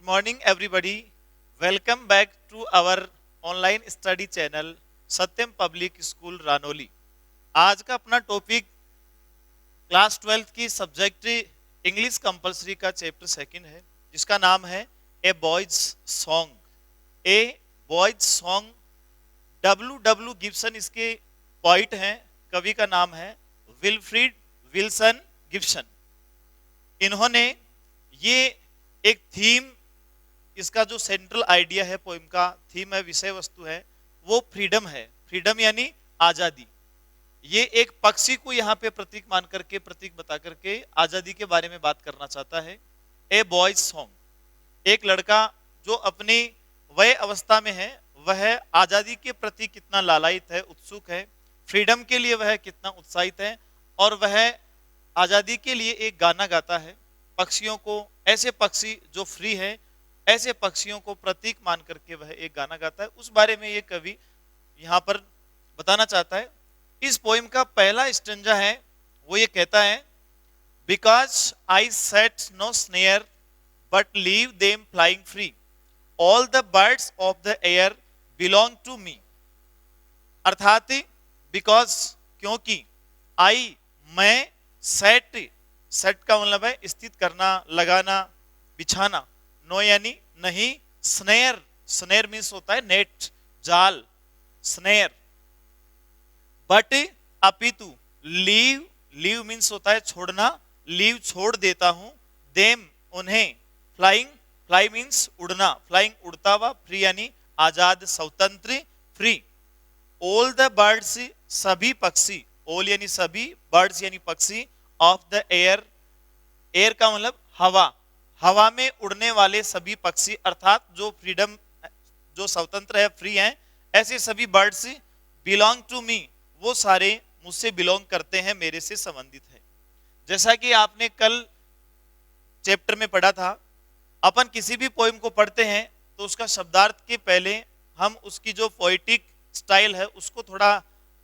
morning, everybody. Welcome back to our online study channel Satyam public school Ranoli. आज का अपना topic class 12th की subject English compulsory का chapter second है, जिसका नाम है a boy's song. A boy's song, W W Gibson इसके पोइट हैं। कवि का नाम है विल्फ्रीड विल्सन गिब्सन। इन्होंने ये एक थीम, इसका जो सेंट्रल आइडिया है, पोइम का थीम है, विषय वस्तु है, वो फ्रीडम है। फ्रीडम यानी आजादी। ये एक पक्षी को यहाँ पे प्रतीक मान करके, प्रतीक बता करके आजादी के बारे में बात करना चाहता है। ए बॉयज सॉन्ग, एक लड़का जो अपनी वय अवस्था में है, वह आजादी के प्रति कितना लालायित है, उत्सुक है, फ्रीडम के लिए वह कितना उत्साहित है, और वह आजादी के लिए एक गाना गाता है। पक्षियों को, ऐसे पक्षी जो फ्री है, ऐसे पक्षियों को प्रतीक मान करके वह एक गाना गाता है। उस बारे में ये कवि यहाँ पर बताना चाहता है। इस पोएम का पहला स्टेंजा है, वो ये कहता है, because I set no snare but leave them flying free, all the birds of the air belong to me. अर्थात बिकॉज, क्योंकि, आई मैं, सेट, सेट का मतलब है स्थित करना, लगाना, बिछाना, नो यानी नहीं, स्नेयर, स्नेयर मीन्स होता है नेट, जाल, स्नेयर, बट अपितु, लीव, लीव मीन्स होता है छोड़ना, लीव छोड़ देता हूं, देम उन्हें, फ्लाइंग, फ्लाई मीन्स उड़ना, फ्लाइंग उड़ता हुआ, फ्री यानी आजाद, स्वतंत्र, फ्री, ऑल द बर्ड्स सभी पक्षी, ऑल यानी सभी, बर्ड्स यानी पक्षी, ऑफ द एयर, एयर का मतलब हवा, हवा में उड़ने वाले सभी पक्षी, अर्थात जो फ्रीडम, जो स्वतंत्र है, फ्री हैं, ऐसे सभी बर्ड्स बिलोंग टू मी, वो सारे मुझसे बिलोंग करते हैं, मेरे से संबंधित है। जैसा कि आपने कल चैप्टर में पढ़ा था, अपन किसी भी पोएम को पढ़ते हैं तो उसका शब्दार्थ के पहले हम उसकी जो पोएटिक स्टाइल है उसको थोड़ा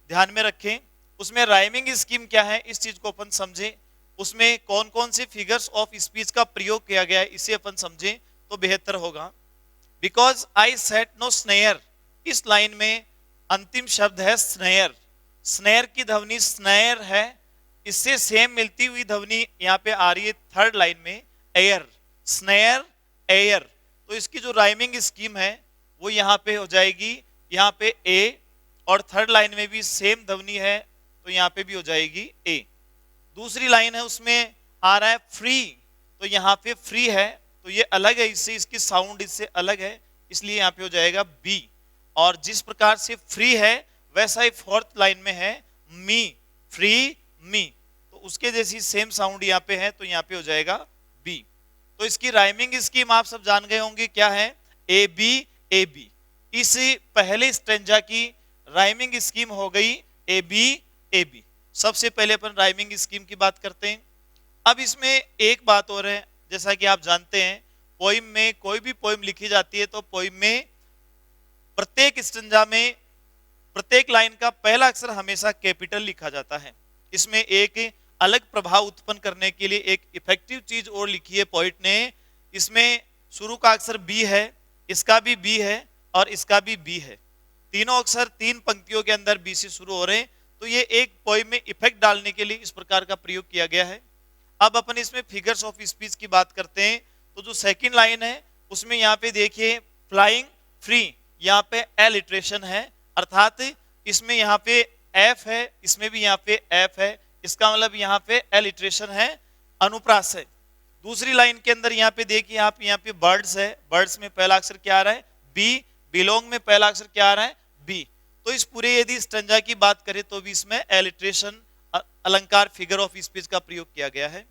ध्यान में रखें। उसमें राइमिंग स्कीम क्या है, इस चीज को अपन समझें। उसमें कौन कौन से फिगर्स ऑफ स्पीच का प्रयोग किया गया है, इसे अपन समझें तो बेहतर होगा। Because I set no snare, इस लाइन में अंतिम शब्द है स्नेयर। स्नेयर की ध्वनि स्नेयर है, इससे सेम मिलती हुई ध्वनि यहाँ पे आ रही है थर्ड लाइन में, एयर, स्नेयर, एयर। तो इसकी जो राइमिंग स्कीम है वो यहाँ पे हो जाएगी, यहाँ पे ए, और थर्ड लाइन में भी सेम ध्वनि है तो यहाँ पे भी हो जाएगी ए। दूसरी लाइन है, उसमें आ रहा है फ्री, तो यहाँ पे फ्री है, तो ये अलग है इससे, इसकी साउंड इससे अलग है, इसलिए यहाँ पे हो जाएगा बी। और जिस प्रकार से फ्री है वैसा ही फोर्थ लाइन में है मी, फ्री मी, तो उसके जैसी सेम साउंड यहाँ पे है, तो यहाँ पे हो जाएगा बी। तो इसकी राइमिंग स्कीम आप सब जान गए होंगे क्या है, ए बी ए बी। इस पहले स्ट्रेंजा की राइमिंग स्कीम हो गई ए बी ए बी। सबसे पहले अपन राइमिंग स्कीम की बात करते हैं। अब इसमें एक बात और है, जैसा कि आप जानते हैं, पोइम में कोई भी पोइम लिखी जाती है तो पोइम में प्रत्येक स्टेंजा में प्रत्येक लाइन का पहला अक्षर हमेशा कैपिटल लिखा जाता है। इसमें एक अलग प्रभाव उत्पन्न करने के लिए एक इफेक्टिव चीज और लिखी है पोइट ने। इसमें शुरू का अक्षर बी है, इसका भी बी है और इसका भी बी है। तीनों अक्षर तीन पंक्तियों के अंदर बी से शुरू हो रहे हैं, तो ये एक पोइम में इफेक्ट डालने के लिए इस प्रकार का प्रयोग किया गया है। अब अपन इसमें फिगर्स ऑफ स्पीच की बात करते हैं, तो जो सेकंड लाइन है उसमें यहाँ पे देखिए फ्लाइंग फ्री, यहाँ पे एलिट्रेशन है, अर्थात इसमें यहाँ पे एफ है, इसमें भी यहाँ पे एफ है, इसका मतलब यहाँ पे एलिट्रेशन है, अनुप्रास है। दूसरी लाइन के अंदर यहाँ पे देखिए आप, यहाँ पे बर्ड्स है, बर्ड्स में पहला अक्षर क्या आ रहा है, बी, बिलोंग में पहला अक्षर क्या आ रहा है, बी। तो इस पूरे यदि स्टेंजा की बात करें तो भी इसमें एलिट्रेशन, अलंकार, फिगर ऑफ स्पीच का प्रयोग किया गया है।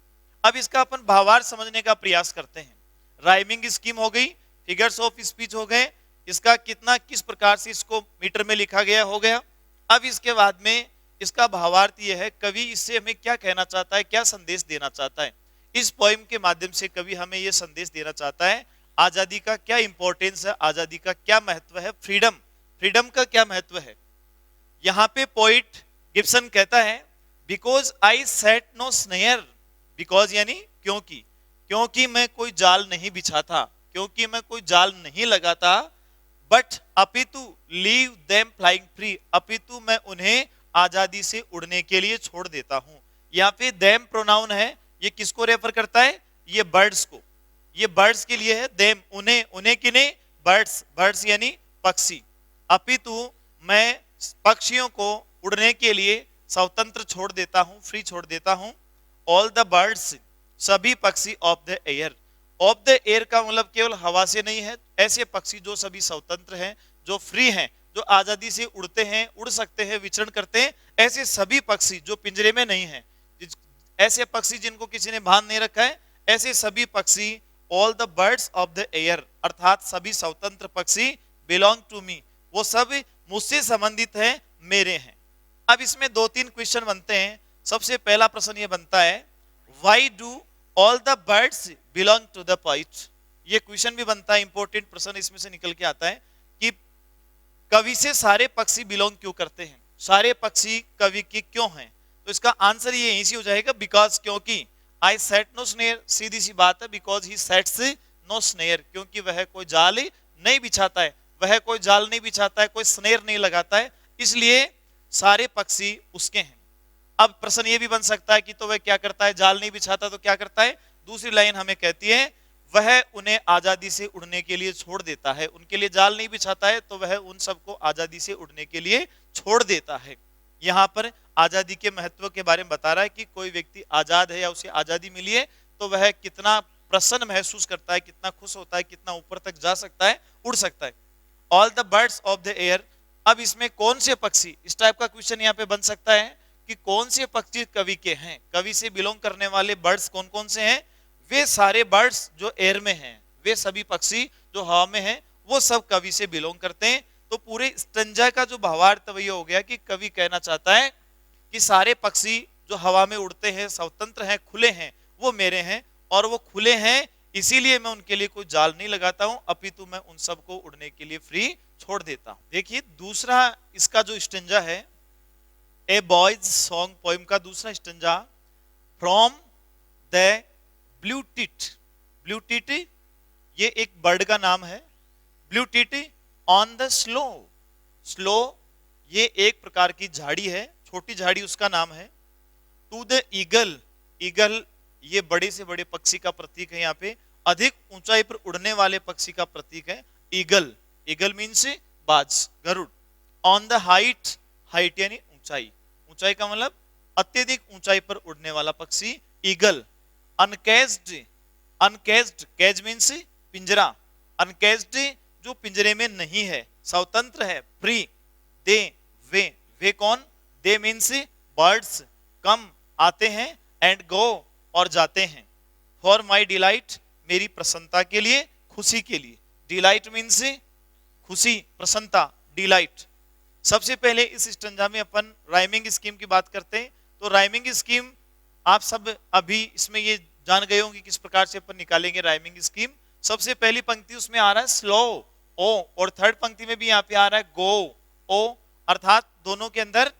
अब इसका अपन भावार्थ समझने का प्रयास करते हैं। राइमिंग स्कीम हो गई, फिगर्स ऑफ स्पीच हो गए, इसका कितना किस प्रकार से इसको मीटर में लिखा गया हो गया। अब इसके बाद में इसका भावार्थ यह है, कवि इससे हमें क्या कहना चाहता है, क्या संदेश देना चाहता है। इस पोइम के माध्यम से कवि हमें यह संदेश देना चाहता है, आजादी का क्या इंपॉर्टेंस है, आजादी का क्या महत्व है, फ्रीडम, फ्रीडम का क्या महत्व है। यहाँ पे पोइट गिब्सन कहता है, because I set no snare, because यानी क्योंकि, क्योंकि मैं कोई जाल नहीं बिछा था, क्योंकि मैं कोई जाल नहीं लगाता, बट अपितु लीव देम फ्लाइंग फ्री, अपितु मैं उन्हें आजादी से उड़ने के लिए छोड़ देता हूं। यहाँ पे देम प्रोनाउन है, ये किसको रेफर करता है? ये बर्ड्स को, ये बर्ड्स के लिए है। देम उन्हें, उन्हें किन्हें? बर्ड्स, बर्ड्स यानी पक्षी। अपितु मैं पक्षियों को उड़ने के लिए स्वतंत्र छोड़ देता हूं, फ्री छोड़ देता हूं। ऑल द बर्ड्स, सभी पक्षी of the air, of the air का मतलब केवल हवा से नहीं है, ऐसे पक्षी जो सभी स्वतंत्र हैं, जो फ्री हैं, जो आजादी से उड़ते हैं, उड़ सकते हैं, विचरण करते हैं, ऐसे सभी पक्षी जो पिंजरे में नहीं हैं, ऐसे पक्षी जिनको किसी ने बांध नहीं रखा है, ऐसे सभी पक्षी, all the birds of the air, अर्थात सभी स्वतंत्र पक्षी, बिलोंग टू मी, वो सब मुझसे संबंधित है, मेरे हैं। अब इसमें दो तीन क्वेश्चन बनते हैं। सबसे पहला प्रश्न ये बनता है, why do all the birds belong to the poet? ये क्वेश्चन भी बनता है, इंपॉर्टेंट प्रश्न इसमें से निकल के आता है कि कवि से सारे पक्षी बिलोंग क्यों करते हैं, सारे पक्षी कवि के क्यों हैं? तो इसका आंसर ये यहीं से हो जाएगा, बिकॉज, क्योंकि, आई सेट नो स्नेयर, सीधी सी बात है, because he sets no snare, क्योंकि वह कोई जाल नहीं बिछाता है, वह कोई जाल नहीं बिछाता है, कोई स्नेयर नहीं लगाता है, इसलिए सारे पक्षी उसके हैं। अब प्रश्न ये भी बन सकता है कि तो वह क्या करता है, जाल नहीं बिछाता तो क्या करता है? दूसरी लाइन हमें कहती है, वह उन्हें आजादी से उड़ने के लिए छोड़ देता है, उनके लिए जाल नहीं बिछाता है, तो वह उन सबको आजादी से उड़ने के लिए छोड़ देता है। यहाँ पर आजादी के महत्व के बारे में बता रहा है कि कोई व्यक्ति आजाद है या उसे आजादी मिली है तो वह कितना प्रसन्न महसूस करता है, कितना खुश होता है, कितना ऊपर तक जा सकता है, उड़ सकता है। All the birds of the air, अब इसमें कौन से पक्षी, इस टाइप का क्वेश्चन यहाँ पे बन सकता है कि कौन से पक्षी कवि के हैं, कवि से बिलोंग करने वाले बर्ड्स कौन कौन से हैं? वे सारे बर्ड्स जो एयर में हैं, वे सभी पक्षी जो हवा में हैं, वो सब कवि से बिलोंग करते हैं। तो पूरे स्टंजा का जो भावार्थ वही हो गया कि कवि कहना चाहता है कि सारे पक्षी जो हवा में उड़ते हैं, स्वतंत्र हैं, खुले हैं, वो मेरे हैं, और वो खुले हैं इसीलिए मैं उनके लिए कोई जाल नहीं लगाता हूं, अपितु मैं उन सबको उड़ने के लिए फ्री छोड़ देता हूं। देखिए दूसरा इसका जो स्टंजा है, ए बॉयज सॉन्ग पोएम का दूसरा stanza, from the blue tit, blue tit ये एक बर्ड का नाम है, blue tit on the slow, slow ये एक प्रकार की झाड़ी है, छोटी झाड़ी उसका नाम है। टू द ईगल, ईगल ये बड़े से बड़े पक्षी का प्रतीक है, यहाँ पे अधिक ऊंचाई पर उड़ने वाले पक्षी का प्रतीक है ईगल, ईगल मीन्स बाज, गरुड़। ऑन द हाइट, हाइट यानी ऊंचाई, ऊंचाई का मतलब अत्यधिक ऊंचाई पर उड़ने वाला पक्षी ईगल। अनकेज्ड, अनकेज्ड, केज मीन्स पिंजरा, अनकेज्ड जो पिंजरे में नहीं है, स्वतंत्र है, फ्री। दे, वे कौन? दे मीन्स बर्ड्स, कम आते हैं, एंड गो और जाते हैं। फॉर माई डिलाइट, मेरी प्रसन्नता के लिए, खुशी के लिए। डिलाइट मीन्स खुशी, प्रसन्नता, डिलाइट। सबसे पहले इस स्टंजा में अपन राइमिंग स्कीम की बात करते हैं। तो राइमिंग स्कीम आप सब अभी इसमें ये जान गए होंगे किस प्रकार से अपन निकालेंगे राइमिंग स्कीम। सबसे पहली पंक्ति उसमें आ रहा है स्लो, ओ, और थर्ड पंक्ति में भी यहाँ पे आ रहा है गो, ओ, अर्थात दोनों के अंदर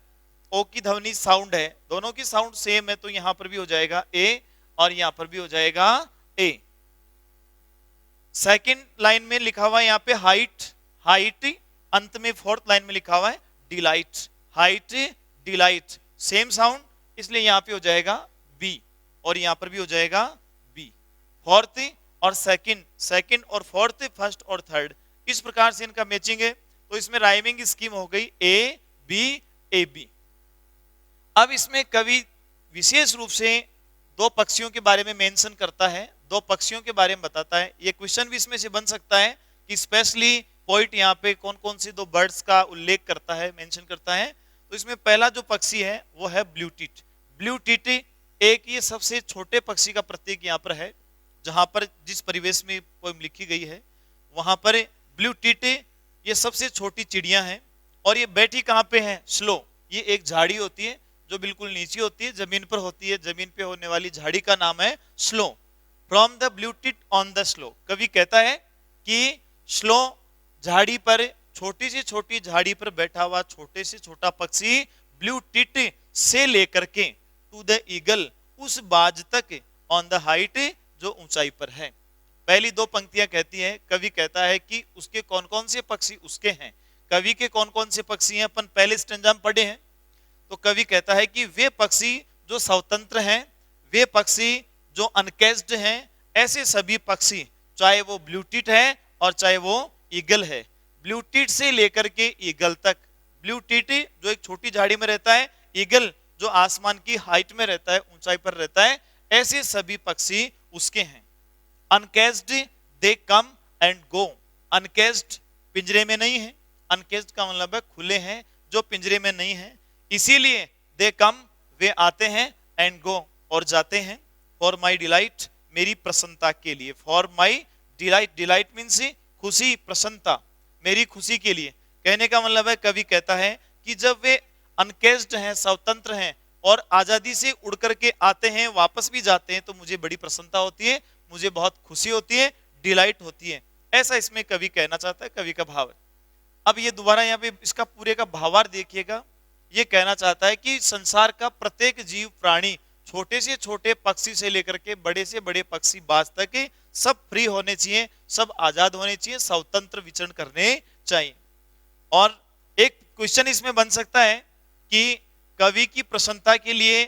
ओ की ध्वनि साउंड है, दोनों की साउंड सेम है, तो यहां पर भी हो जाएगा ए और यहां पर भी हो जाएगा ए। सेकंड लाइन में लिखा हुआ है यहाँ पे हाइट, हाइट, अंत में फोर्थ लाइन में लिखा हुआ है delight, height, delight, same sound, इसलिए यहां पे हो जाएगा बी और यहां पर भी हो जाएगा बी। फोर्थ और सेकंड, सेकंड और फोर्थ, फर्स्ट और थर्ड, इस प्रकार से इनका मैचिंग है। तो इसमें राइमिंग स्कीम हो गई ए बी ए बी। अब इसमें कवि विशेष रूप से दो पक्षियों के बारे में मेंशन करता है, दो पक्षियों के बारे में बताता है। ये क्वेश्चन भी इसमें से बन सकता है कि स्पेशली पोइट यहाँ पे कौन कौन सी दो बर्ड्स का उल्लेख करता है, मेंशन करता है। तो इसमें पहला जो पक्षी है वो है ब्लू टिट। ब्लू टिट एक ये सबसे छोटे पक्षी का प्रतीक यहाँ पर है, जहां पर जिस परिवेश में पोएम लिखी गई है वहां पर ब्लू टिट ये सबसे छोटी चिड़िया है। और ये बैठी कहाँ पे है? स्लो, ये एक झाड़ी होती है जो बिल्कुल नीचे होती है, जमीन पर होती है, जमीन पे होने वाली झाड़ी का नाम है slow. From the blue tit on the slow, कवि कहता है कि स्लो झाड़ी पर, छोटी से छोटी झाड़ी पर बैठा हुआ छोटे से छोटा पक्षी ब्लू टिट से लेकर के टू द ईगल, उस बाज तक, ऑन द हाइट जो ऊंचाई पर है। पहली दो पंक्तियां कहती हैं, कवि कहता है कि उसके कौन कौन से पक्षी उसके हैं। कवि के कौन कौन से पक्षी हैं अपन पहले स्टेंजा में पढ़े हैं। तो कवि कहता है कि वे पक्षी जो स्वतंत्र हैं, वे पक्षी जो अनकेज्ड हैं, ऐसे सभी पक्षी, चाहे वो ब्लू टिट है और चाहे वो ईगल है, ब्लू टिट से लेकर के ईगल तक। ब्लू टिट जो एक छोटी झाड़ी में रहता है, ईगल जो आसमान की हाइट में रहता है, ऊंचाई पर रहता है, ऐसे सभी पक्षी उसके हैं। अनकेज्ड दे कम एंड गो। अनकेज्ड पिंजरे में नहीं है, अनकेज्ड का मतलब है खुले हैं, जो पिंजरे में नहीं है, इसीलिए दे कम वे आते हैं, एंड गो और जाते हैं, फॉर माई डिलाइट मेरी प्रसन्नता के लिए। For my delight, delight means खुशी, प्रसन्नता, मेरी खुशी के लिए। कहने का मतलब है कवि कहता है कि जब वे अनकेज्ड हैं, स्वतंत्र हैं और आजादी से उड़ करके आते हैं, वापस भी जाते हैं, तो मुझे बड़ी प्रसन्नता होती है, मुझे बहुत खुशी होती है, डिलाइट होती है। ऐसा इसमें कवि कहना चाहता है, कवि का भाव है। अब ये दोबारा यहाँ पे इसका पूरे का भावार्थ देखिएगा। ये कहना चाहता है कि संसार का प्रत्येक जीव प्राणी, छोटे से छोटे पक्षी से लेकर के बड़े से बड़े पक्षी बाज तक, सब फ्री होने चाहिए, सब आजाद होने चाहिए, स्वतंत्र विचरण करने चाहिए। और एक क्वेश्चन इसमें बन सकता है कि कवि की प्रसन्नता के लिए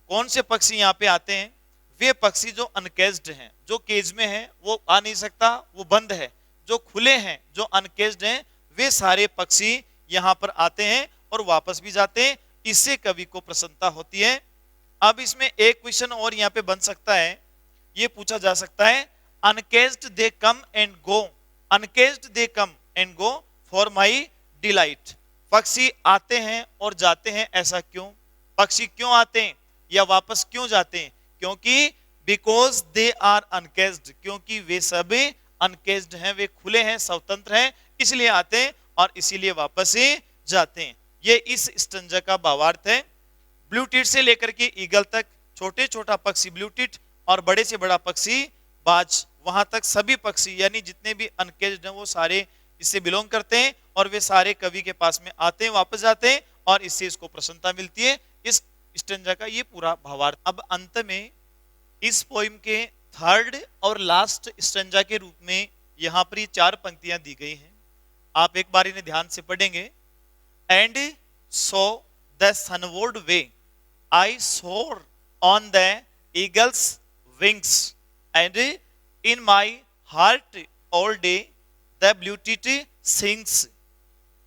कौन से पक्षी यहाँ पे आते हैं। वे पक्षी जो अनकेज्ड हैं, जो केज में हैं, वो आ नहीं सकता, वो बंद है। जो खुले हैं, जो अनकेज्ड हैं, वे सारे पक्षी यहाँ पर आते हैं और वापस भी जाते हैं, इससे कवि को प्रसन्नता होती है। अब इसमें एक क्वेश्चन और यहाँ पे बन सकता है, ये पूछा जा सकता है, uncaged they come and go, uncaged they come and go for my delight. पक्षी आते हैं और जाते हैं, ऐसा क्यों? पक्षी क्यों आते हैं या वापस क्यों जाते हैं? क्योंकि बिकॉज दे आर अनकेज्ड, क्योंकि वे सब अनकेज्ड हैं, वे खुले हैं, स्वतंत्र हैं, इसलिए आते हैं और इसीलिए वापस ही जाते हैं। ये इस स्टंजा का भावार्थ है। ब्लू टिट से लेकर के ईगल तक, छोटे छोटा पक्षी ब्लू टिट और बड़े से बड़ा पक्षी बाज, वहां तक सभी पक्षी यानी जितने भी अनकेज्ड हैं वो सारे इससे बिलोंग करते हैं और वे सारे कवि के पास में आते हैं, वापस जाते हैं और इससे इसको प्रसन्नता मिलती है। इस स्टेंजा का ये पूरा भावार्थ। अब अंत में इस पोइम के थर्ड और लास्ट स्टेंजा के रूप में यहाँ पर ये 4 पंक्तियां दी गई हैं। आप एक बार इन्हें ध्यान से पढ़ेंगे। एंड सो द सनवर्ड वे आई सोर on the eagles wings and in my heart all day the beauty sings.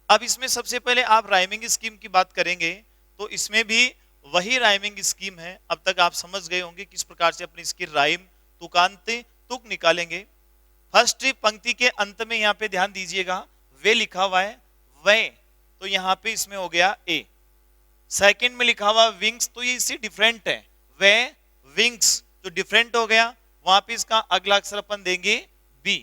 अब इसमें सबसे पहले आप राइमिंग स्कीम की बात करेंगे तो इसमें भी वही राइमिंग स्कीम है। अब तक आप समझ गए होंगे किस प्रकार से अपनी इसकी राइम, तुकांत, तुक निकालेंगे। फर्स्ट पंक्ति के अंत में यहाँ पे ध्यान दीजिएगा, वे लिखा हुआ है, वे, तो यहाँ पे इसमें हो गया ए। सेकंड में लिखा हुआ विंग्स, तो ये इससे डिफरेंट है, वे विंग्स जो डिफरेंट हो गया, वहां पे इसका अगला अक्षर अपन देंगे बी।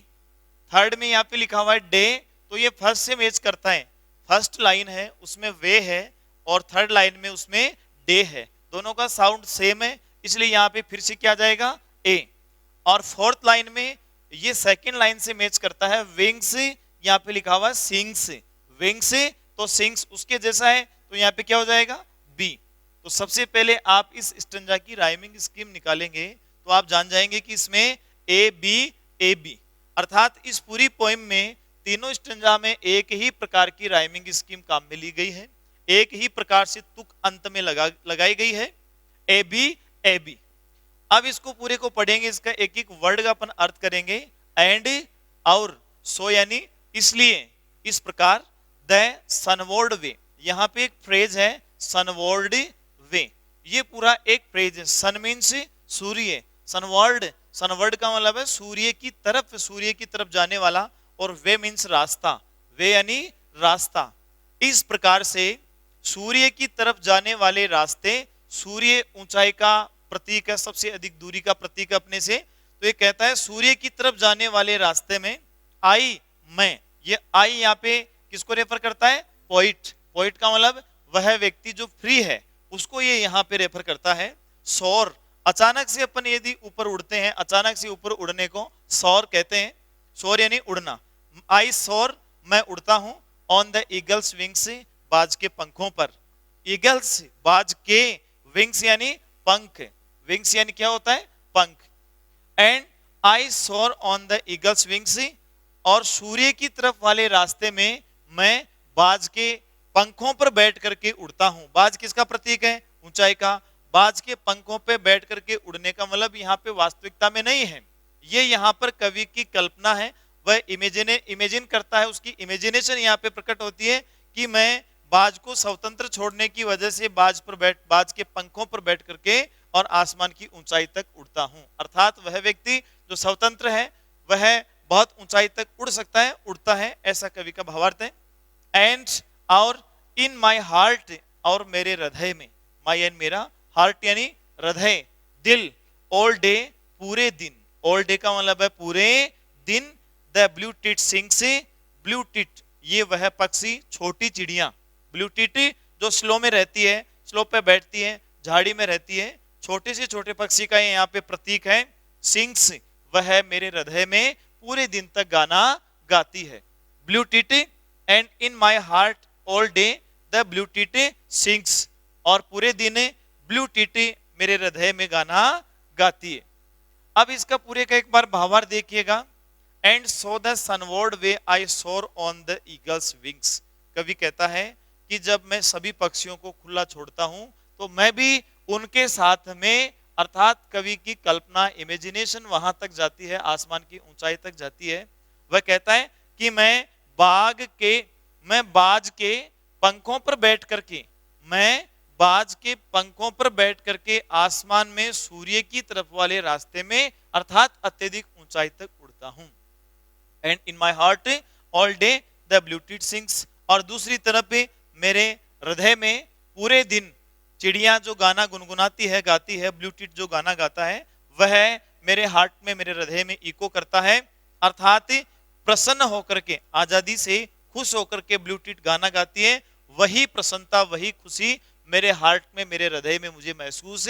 थर्ड में यहाँ पे लिखा हुआ है डे, तो ये फर्स्ट से मैच करता है। फर्स्ट लाइन है उसमें वे है और थर्ड लाइन में उसमें डे है, दोनों का साउंड सेम है, इसलिए यहाँ पे फिर से क्या जाएगा ए। और फोर्थ लाइन में ये सेकंड लाइन से मैच करता है, विंग्स, यहाँ पे लिखा हुआ है सिंग्स, विंग्स तो सिंग्स उसके जैसा है, तो यहाँ पे क्या हो जाएगा बी। तो सबसे पहले आप इस स्टंजा की राइमिंग स्कीम निकालेंगे तो आप जान जाएंगे कि इसमें ए बी, अर्थात इस पूरी पोएम में तीनों स्टंजा में एक ही प्रकार की राइमिंग स्कीम काम में ली गई है, एक ही प्रकार से तुक अंत में लगाई गई है, ए बी। अब इसको पूरे को पढ़ेंगे, इसका एक एक वर्ड का अपन अर्थ करेंगे। एंड और सो यानी इसलिए, इस प्रकार, द सनवर्ड वे, यहाँ पे एक फ्रेज है सनवर्ड वे, ये पूरा एक फ्रेज है। सन मीन्स सूर्य, सनवर्ड का मतलब है सूर्य की तरफ जाने वाला, और वे मीन्स रास्ता, वे यानी रास्ता। इस प्रकार से सूर्य की तरफ जाने वाले रास्ते, सूर्य ऊंचाई का प्रतीक है, सबसे अधिक दूरी का प्रतीक अपने से, तो ये कहता है सूर्य की तरफ जाने वाले रास्ते में आई मैं, ये आई यहाँ पे किसको रेफर करता है, पोइट का मतलब वह व्यक्ति जो फ्री है उसको ये यहाँ पे रेफर करता है। सौर, अचानक से अपन यदि ऊपर उड़ते हैं, अचानक से ऊपर उड़ने को सौर कहते हैं, सौर यानी उड़ना। आई सौर, मैं उड़ता हूं, ऑन द ईगल्स विंग्स, बाज के पंखों पर, ईगल्स बाज के, विंग्स यानी पंख, विंग्स यानी क्या होता है पंख। एंड आई सोर ऑन द ईगल्स विंग्स, और सूर्य की तरफ वाले रास्ते में मैं बाज के पंखों पर बैठ करके उड़ता हूं। बाज किसका प्रतीक है? ऊंचाई का। बाज के पंखों पे बैठ करके उड़ने का मतलब यहाँ पे वास्तविकता में नहीं है, ये यहाँ पर कवि की कल्पना है, वह इमेजिन करता है, उसकी इमेजिनेशन यहाँ पे प्रकट होती है कि मैं बाज को स्वतंत्र छोड़ने की वजह से बाज के पंखों पर बैठ करके और आसमान की ऊंचाई तक उड़ता हूं। अर्थात वह व्यक्ति जो स्वतंत्र है वह बहुत ऊंचाई तक उड़ सकता है, उड़ता है, ऐसा कवि का भावार्थ है। एंड और इन माई हार्ट, और मेरे हृदय में, माई एंड मेरा, हार्ट यानी हृदय, दिल, ऑल डे, पूरे दिन, ऑल डे का मतलब है पूरे दिन, the blue tit sings, blue tit ये वह पक्षी, छोटी चिड़िया, ब्लू टिट जो स्लो में रहती है, स्लो पे बैठती है, झाड़ी में रहती है, छोटे से छोटे पक्षी का यहाँ पे प्रतीक है। सिंग्स वह मेरे हृदय में पूरे दिन तक गाना गाती है। Blue tit and in my heart all day the blue tit sings, और पूरे दिन ब्लू टिट मेरे हृदय में गाना गाती है। अब इसका पूरे का एक बार भावार्थ देखिएगा। एंड सो द सनवर्ड वे आई सोर ऑन द ईगल्स विंग्स, कवि कहता है कि जब मैं सभी पक्षियों को खुला छोड़ता हूं तो मैं भी उनके साथ में, अर्थात कवि की कल्पना, इमेजिनेशन वहां तक जाती है, आसमान की ऊंचाई तक जाती है। वह कहता है कि मैं बाज के पंखों पर बैठ करके, मैं बाज के पंखों पर बैठ करके आसमान में सूर्य की तरफ वाले रास्ते में, अर्थात अत्यधिक ऊंचाई तक उड़ता हूं। And in my heart all day the blue tit sings, और दूसरी तरफ मेरे हृदय में पूरे दिन चिड़िया जो गाना गुनगुनाती है, गाती है, ब्लू टिट जो गाना गाता है, वह मेरे हार्ट में, मेरे हृदय में इको करता है। अर्थात प्रसन्न होकर के, आजादी से खुश होकर के ब्लू टिट गाना गाती है, वही प्रसन्नता, वही खुशी मेरे हार्ट में, मेरे हृदय में मुझे महसूस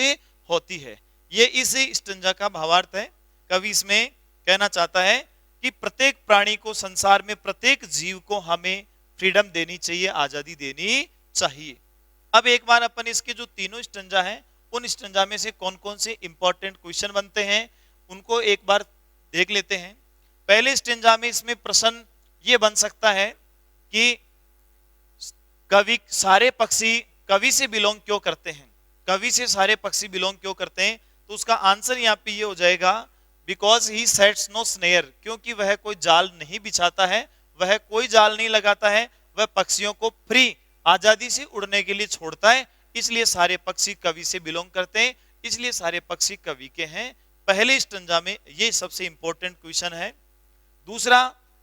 होती है। ये इस स्टंजा का भावार्थ है। कवि इसमें कहना चाहता है कि प्रत्येक प्राणी को, संसार में प्रत्येक जीव को हमें फ्रीडम देनी चाहिए, आजादी देनी चाहिए। अब एक बार अपन इसके जो तीनों स्टंजा हैं, उन स्टंजा में से कौन कौन से इंपॉर्टेंट क्वेश्चन बनते हैं उनको एक बार देख लेते हैं। पहले स्टंजा में इसमें प्रश्न ये बन सकता है कि कवि सारे पक्षी कवि से बिलोंग क्यों करते हैं, कवि से सारे पक्षी बिलोंग क्यों करते हैं? तो उसका आंसर यहाँ पे ये हो जाएगा, because he sets no snare, क्योंकि वह कोई जाल नहीं बिछाता है, वह कोई जाल नहीं लगाता है, वह पक्षियों को फ्री, आजादी से उड़ने के लिए छोड़ता है, इसलिए सारे पक्षी कवि से बिलोंग करते हैं, इसलिए सारे पक्षी कवि के हैं। पहले स्टंजा में ये सबसे इंपॉर्टेंट क्वेश्चन है। दूसरा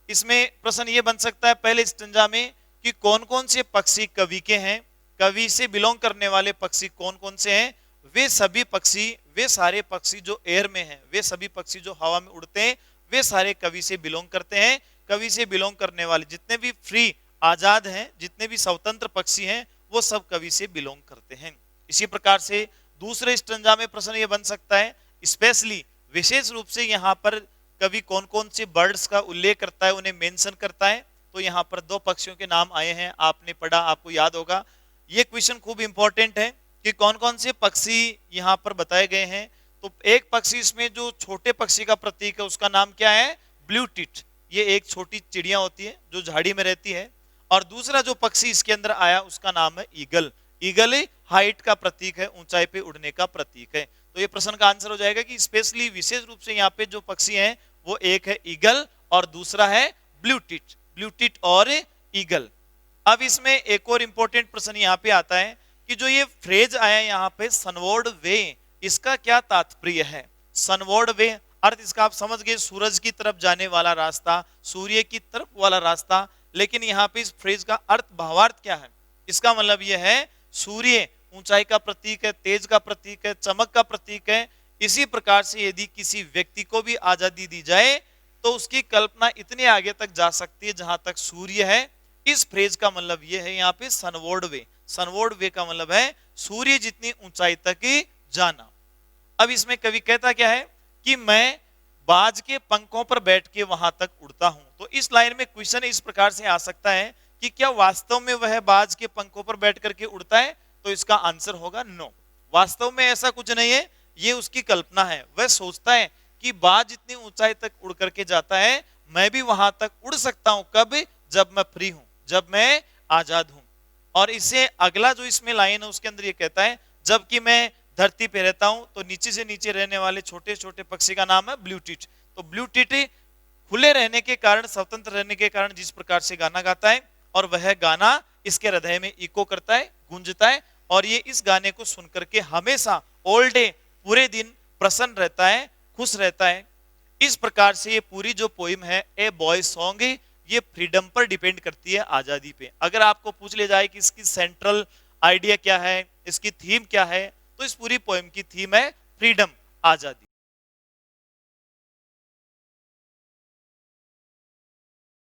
इसमें प्रश्न ये बन सकता है पहले स्टंजा में कि कौन कौन से पक्षी कवि के हैं, कवि से बिलोंग करने वाले पक्षी कौन कौन से हैं? वे सभी पक्षी, वे सारे पक्षी जो एयर में हैं, वे सभी पक्षी जो हवा में उड़ते हैं, वे सारे कवि से बिलोंग करते हैं। कवि से बिलोंग करने वाले जितने भी फ्री, आजाद हैं, जितने भी स्वतंत्र पक्षी हैं, वो सब कवि से बिलोंग करते हैं। इसी प्रकार से दूसरे स्टंजा में प्रश्न ये बन सकता है, स्पेशली, विशेष रूप से यहाँ पर कवि कौन कौन से बर्ड्स का उल्लेख करता है, उन्हें मेंशन करता है। तो यहाँ पर दो पक्षियों के नाम आए हैं, आपने पढ़ा, आपको याद होगा। ये क्वेश्चन खूब इंपॉर्टेंट है कि कौन कौन से पक्षी यहाँ पर बताए गए हैं। तो एक पक्षी इसमें जो छोटे पक्षी का प्रतीक है उसका नाम क्या है? Blue tit. ये एक छोटी चिड़िया होती है जो झाड़ी में रहती है। और दूसरा जो पक्षी इसके अंदर आया उसका नाम है ईगल। ईगल हाइट का प्रतीक है, ऊंचाई पे उड़ने का प्रतीक है। तो ये प्रश्न का आंसर हो जाएगा कि स्पेशली, विशेष रूप से यहाँ पे जो पक्षी हैं वो एक है ईगल और दूसरा है ब्लू टिट। ब्लू टिट और ईगल। अब इसमें एक और इंपॉर्टेंट प्रश्न यहाँ पे आता है कि जो ये फ्रेज आया यहाँ पे सनवर्ड वे, इसका क्या तात्पर्य है? सनवर्ड वे अर्थ इसका आप समझ गए, सूरज की तरफ जाने वाला रास्ता, सूर्य की तरफ वाला रास्ता। लेकिन यहाँ पे इस फ्रेज का अर्थ, भावार्थ क्या है? इसका मतलब यह है सूर्य ऊंचाई का प्रतीक है, तेज का प्रतीक है, चमक का प्रतीक है। इसी प्रकार से यदि किसी व्यक्ति को भी आजादी दी जाए तो उसकी कल्पना इतने आगे तक जा सकती है जहां तक सूर्य है। इस फ्रेज का मतलब यह है यहाँ पे सनवर्ड वे। सनवर्ड वे का मतलब है सूर्य जितनी ऊंचाई तक जाना। अब इसमें कवि कहता क्या है कि मैं बाज के पंखों पर बैठ के वहां तक उड़ता हूं। तो इस लाइन में क्वेश्चन इस प्रकार से आ सकता है कि क्या वास्तव में वह बाज के पंखों पर बैठ करके उड़ता है? तो इसका आंसर होगा नो, वास्तव में ऐसा कुछ नहीं है, ये उसकी कल्पना है। वह सोचता है कि बाज जितनी ऊंचाई तक उड़ करके जाता है, मैं भी वहां तक उड़ सकता हूं। कब? जब मैं फ्री हूं, जब मैं आजाद हूं। और इसे अगला जो इसमें लाइन है उसके अंदर ये कहता है, जबकि मैं धरती पे रहता हूं तो नीचे से नीचे रहने वाले छोटे छोटे पक्षी का नाम है ब्लू टिट। तो ब्लू टिट खुले रहने के कारण, स्वतंत्र रहने के कारण जिस प्रकार से गाना गाता है, और वह गाना इसके हृदय में इको करता है, गूंजता है, और ये इस गाने को सुनकर के हमेशा ऑल डे, पूरे दिन प्रसन्न रहता है, खुश रहता है। इस प्रकार से ये पूरी जो पोइम है ए बॉय सॉन्ग, ये फ्रीडम पर डिपेंड करती है, आजादी पे। अगर आपको पूछ ले जाए कि इसकी सेंट्रल आइडिया क्या है, इसकी थीम क्या है, तो इस पूरी पोइम की थीम है फ्रीडम, आजादी।